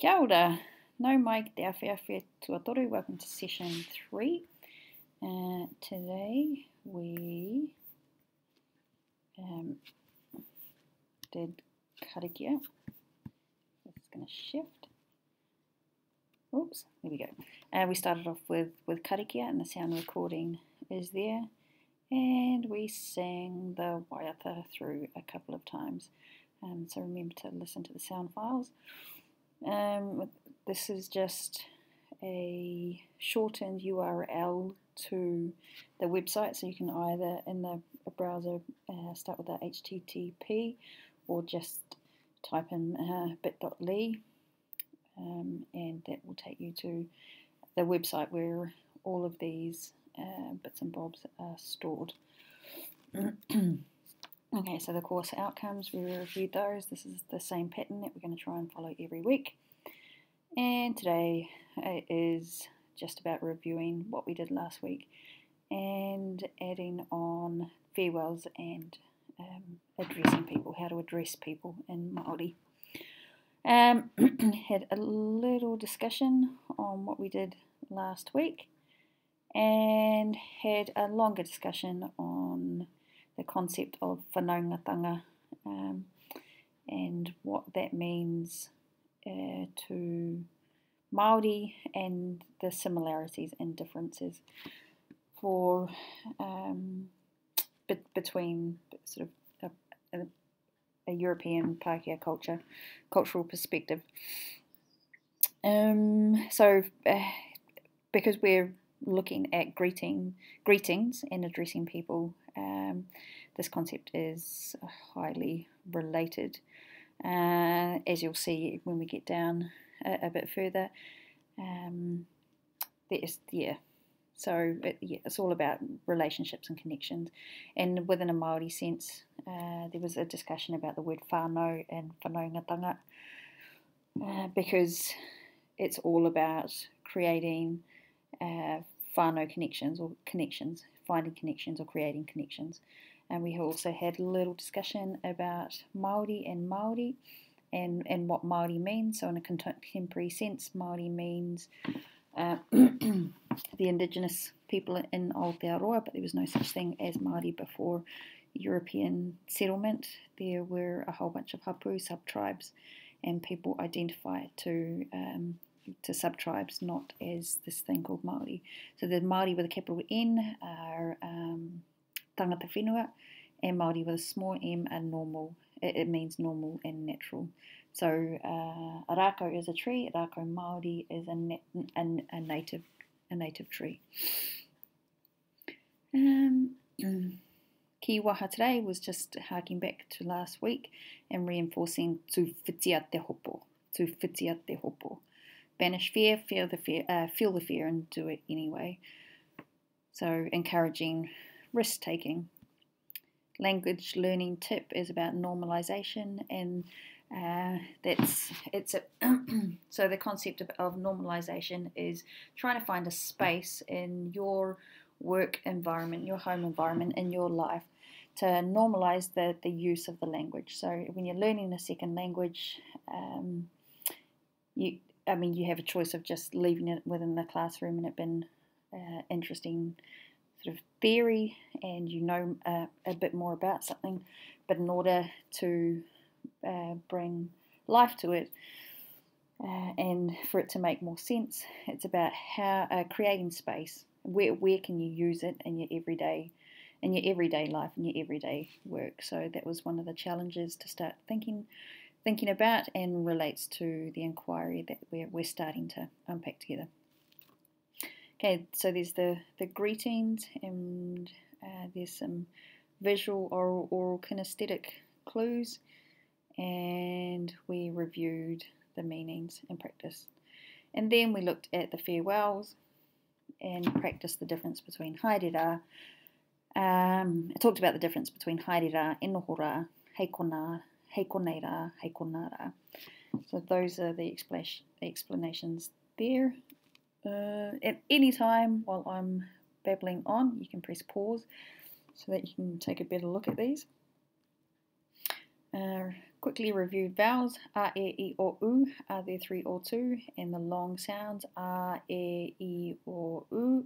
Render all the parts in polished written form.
Kia ora, no mai te awhiawhia tuatoru, welcome to session 3. Today we did karakia. It's going to shift. Oops, there we go. We started off with karakia and the sound recording is there. And we sang the waiata through a couple of times. So remember to listen to the sound files. This is just a shortened URL to the website, so you can either in the browser start with the HTTP or just type in bit.ly, and that will take you to the website where all of these bits and bobs are stored. Okay, so the course outcomes, we reviewed those. This is the same pattern that we're going to try and follow every week. And today is just about reviewing what we did last week and adding on farewells and addressing people, how to address people in Māori. Had a little discussion on what we did last week and had a longer discussion on the concept of whanaungatanga and what that means to Māori and the similarities and differences for between sort of a European Pākehā cultural perspective. So because we're looking at greetings and addressing people, this concept is highly related, as you'll see when we get down a bit further. It's all about relationships and connections, and within a Māori sense, there was a discussion about the word whānau and whanaungatanga, because it's all about creating whānau connections or connections, finding connections or creating connections. And we also had a little discussion about Māori and what Māori means. So in a contemporary sense, Māori means the indigenous people in Aotearoa, but there was no such thing as Māori before European settlement. There were a whole bunch of hapu, sub-tribes, and people identify to sub-tribes, not as this thing called Māori. So the Māori with a capital N are tangata whenua, and Māori with a small m are normal. It means normal and natural. So a rākau is a tree, a rākau Māori is a native tree. Ki waha today was just harking back to last week and reinforcing tu whitia te hopo, tu whitia te hopo. Banish fear, feel the fear and do it anyway. So encouraging risk-taking. Language learning tip is about normalization, and so the concept of normalization is trying to find a space in your work environment, your home environment, in your life to normalize the use of the language. So when you're learning a second language, you have a choice of just leaving it within the classroom and it being interesting sort of theory and you know a bit more about something, but in order to bring life to it and for it to make more sense, it's about how creating space. Where can you use it in your everyday life, in your everyday work? So that was one of the challenges to start thinking about, and relates to the inquiry that we're starting to unpack together. Okay, so there's the greetings, and there's some visual, oral kinesthetic clues, and we reviewed the meanings and practice. And then we looked at the farewells and practiced the difference between haere rā. I talked about the difference between haere rā, e noho rā, hei kona, hei konei rā, hei kona rā. So those are the explanations there. At any time while I'm babbling on, you can press pause so that you can take a better look at these. quickly reviewed vowels, a, e, I, o, u. Are there 3 or 2? And the long sounds, a, e, I, o, u.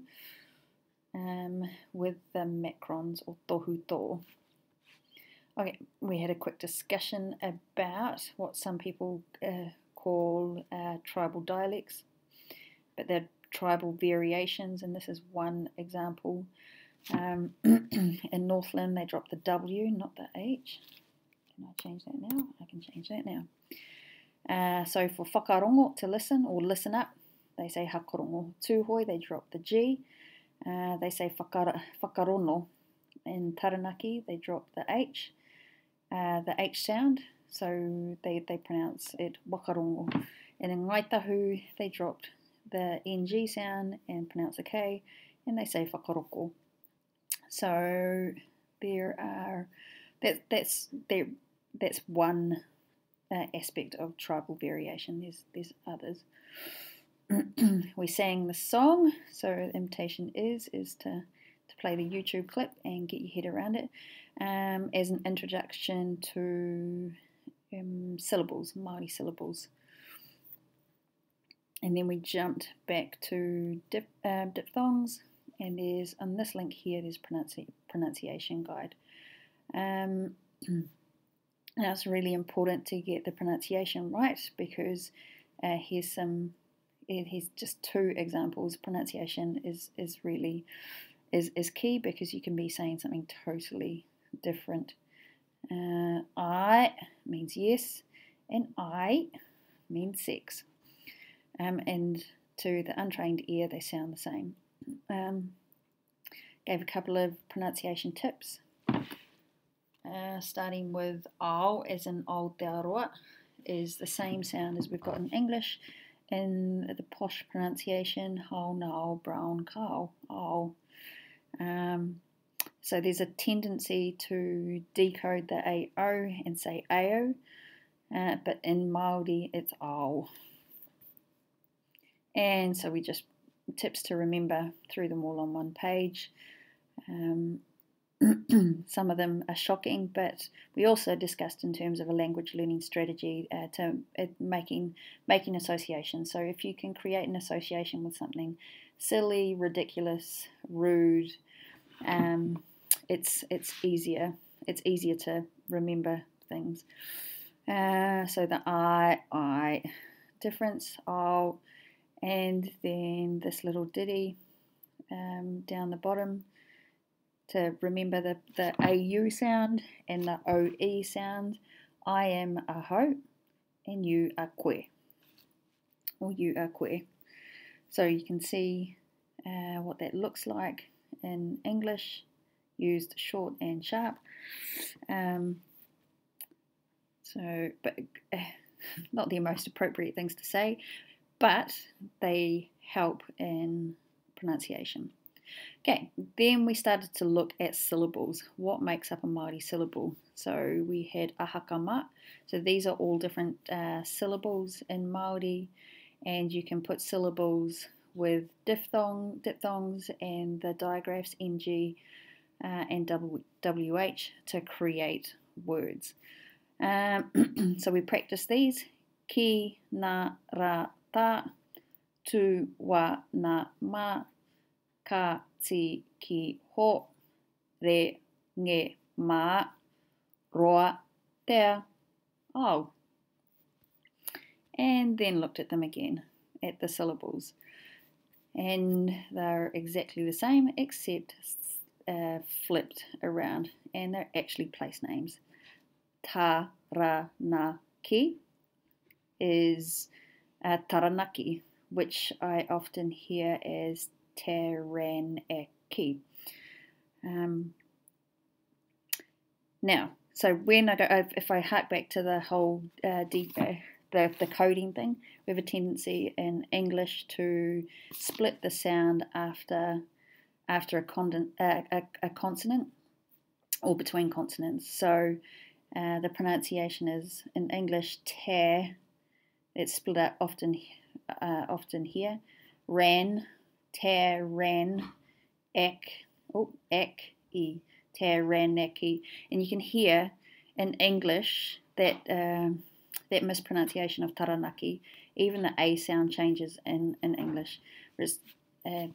With the macrons or tohu to. Okay, we had a quick discussion about what some people call tribal dialects, but they're tribal variations, and this is one example. In Northland, they drop the W, not the H. Can I change that now? I can change that now. So for whakarongo, to listen or listen up, they say hakarongo. Tūhoi, they drop the G. They say whakarono. In Taranaki, they drop the H sound, so they pronounce it wakarongo. And in Ngaitahu, they dropped the NG sound and pronounce the K, and they say whakaroko. So that's one aspect of tribal variation. There's others. We sang the song, so the invitation is to play the YouTube clip and get your head around it as an introduction to syllables, Māori syllables. And then we jumped back to diphthongs, and there's on this link here, there's pronunciation guide. Now it's really important to get the pronunciation right, because here's just 2 examples. Pronunciation is really key, because you can be saying something totally different. I means yes, and I means sex. And to the untrained ear, they sound the same. Gave a couple of pronunciation tips. Starting with ao, as in Aotearoa, is the same sound as we've got in English. In the posh pronunciation, hao, nao, brown, cow, ao. So there's a tendency to decode the AO and say AO, but in Māori it's ao. And so we just, tips to remember, threw them all on one page. Some of them are shocking, but we also discussed in terms of a language learning strategy to making associations. So if you can create an association with something silly, ridiculous, rude, it's easier to remember things. So the I difference, I'll, and then this little ditty down the bottom to remember the AU sound and the OE sound. I am a ho, and you are koe, or you are koe. So you can see what that looks like in English, used short and sharp. But not the most appropriate things to say, but they help in pronunciation. Okay, then we started to look at syllables. What makes up a Māori syllable? So we had ahakama. So these are all different syllables in Māori, and you can put syllables with diphthongs and the digraphs NG and WH to create words. So we practice these. Ki, na, ra, ta, tu, wa, na, ma, ka, ti, ki, ho, re, nge, ma, roa, tea, au. And then looked at them again, at the syllables. And they're exactly the same, except flipped around, and they're actually place names. Ta, ra, na, ki is Taranaki, which I often hear as Taranaki. Now, so when I go, if I hark back to the whole the coding thing, we have a tendency in English to split the sound after a consonant or between consonants. So the pronunciation is in English tear. It's split out often here. Ran, tear, ran, ek, e, tear, ran, eki. And you can hear in English that mispronunciation of taranaki, even the A sound changes in English. Whereas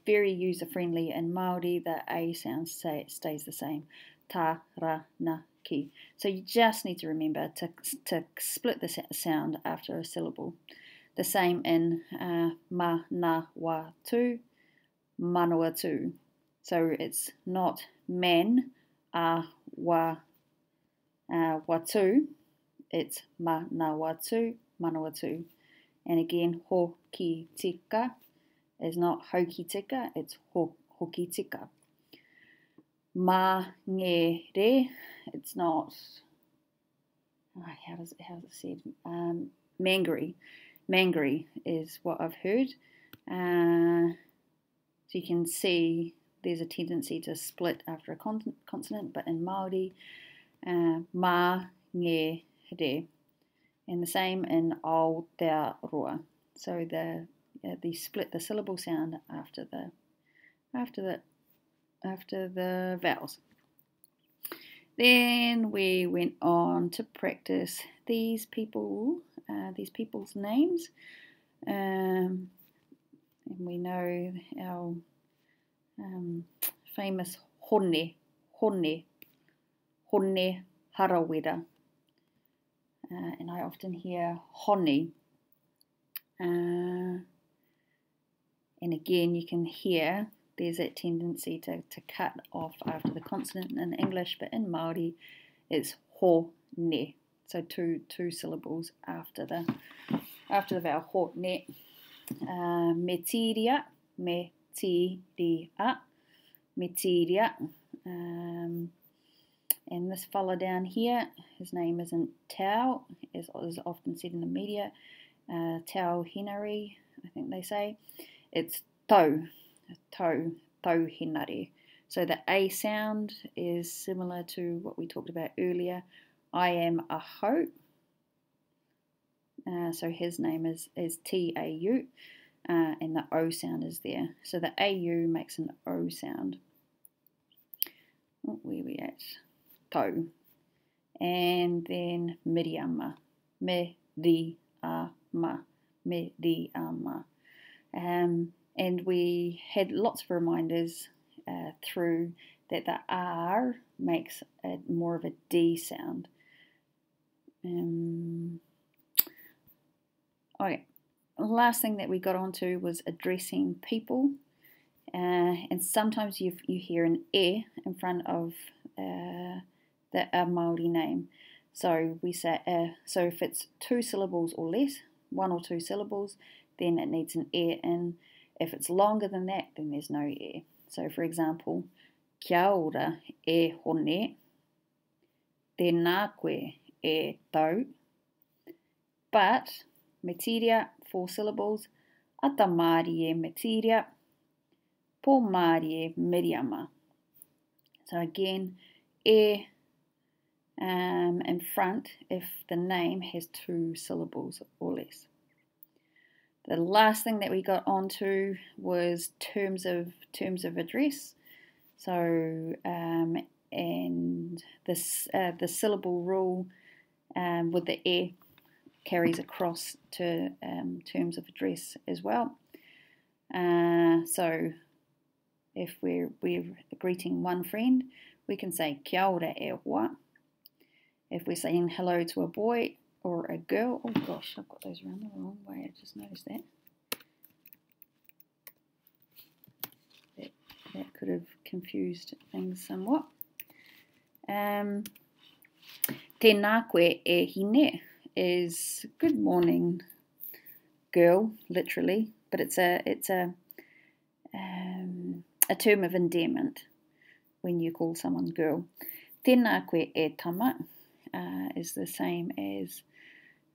very user-friendly in Māori, the A sound stays the same. Taranaki. So you just need to remember to split the sound after a syllable. The same in manawatu, manawatu. So it's not man, watu, it's manawatu, manawatu. And again, hoki tika is not hoki tika, it's hoki tika. Mangere, it's not, how is it said? Mangere. Mangere is what I've heard. So you can see there's a tendency to split after a consonant, but in Māori, mangere. And the same in Aotearoa. So they split the syllable sound after the vowels. Then we went on to practice these people's names, and we know our famous hone harawira, and I often hear hone, and again you can hear there's that tendency to cut off after the consonant in English, but in Māori it's hone. So two syllables after the vowel, hone. Metiria. And this fella down here, his name isn't Tau, as is often said in the media. Tau Hinari, I think they say. It's Tau Hinari. So the A sound is similar to what we talked about earlier. I am a ho. So his name is T-A-U, and the O sound is there. So the A-U makes an O sound. Oh, where are we at? Tau. And then Miriama. Miriama. And we had lots of reminders through that the R makes more of a D sound. Okay, last thing that we got onto was addressing people, and sometimes you hear an e in front of a Māori name. So we say so if it's 2 syllables or less, 1 or 2 syllables, then it needs an e in. If it's longer than that, then there's no e. So for example, kia ora e hone, tēnā koe e tau, but Metiria, 4 syllables, ata Māori e Metiria, po Māori e Miriama. So again, e in front if the name has 2 syllables or less. The last thing that we got onto was terms of address. So and this the syllable rule with the e carries across to terms of address as well. So if we're greeting one friend, we can say kia ora e hoa. If we're saying hello to a boy or a girl, oh gosh, I've got those around the wrong way, I just noticed that. That could have confused things somewhat. Tēnā koe e hine is good morning, girl, literally, but it's a term of endearment when you call someone girl. Tēnā koe e tama is the same as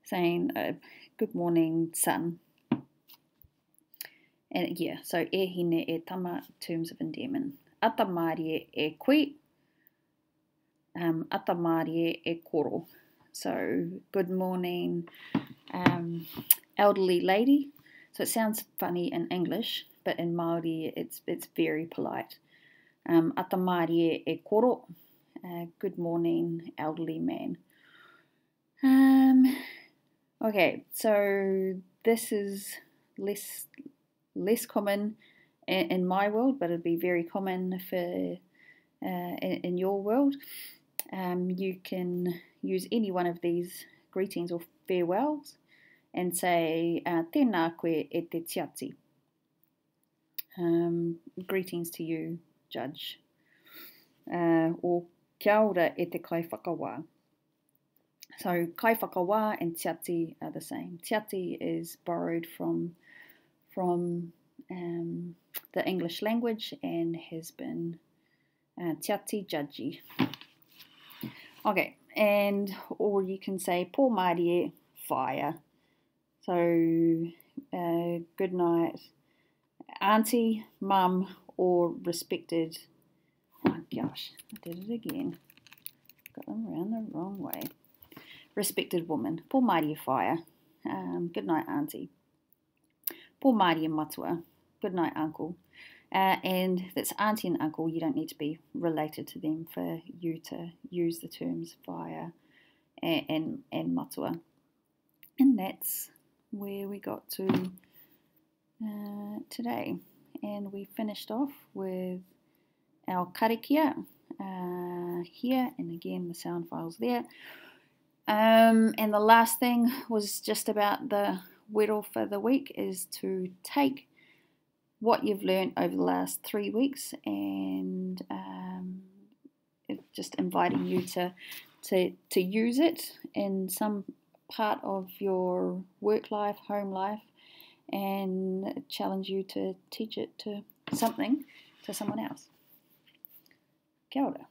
saying good morning, son. And yeah, so e hine e tama, terms of endearment. Ata Māori e koe, ata Māori e koro. So good morning, elderly lady. So it sounds funny in English, but in Māori it's very polite. Ata Māori e koro, good morning, elderly man. Okay, so this is less common in my world, but it'd be very common for in your world. You can use any one of these greetings or farewells and say tēnā koe e te tiati. Greetings to you, Judge. Or kia ora e te kaiwhakawa. So kaiwhakawa and tiati are the same. Tiati is borrowed from the English language and has been tiati judgy. Okay, or you can say pō Mārie whaia. So good night, auntie, mum, or respected. Oh gosh, I did it again. Got them around the wrong way. Respected woman. Pō Mārie whaia. Good night, auntie. Pō Mārie matua. Good night, uncle. And that's auntie and uncle. You don't need to be related to them for you to use the terms whaia and matua. And that's where we got to today. And we finished off with our karakia here, and again the sound files there. And the last thing was just about the wero for the week is to take what you've learned over the last 3 weeks and just inviting you to use it in some part of your work life, home life, and challenge you to teach it to someone else. Kia ora.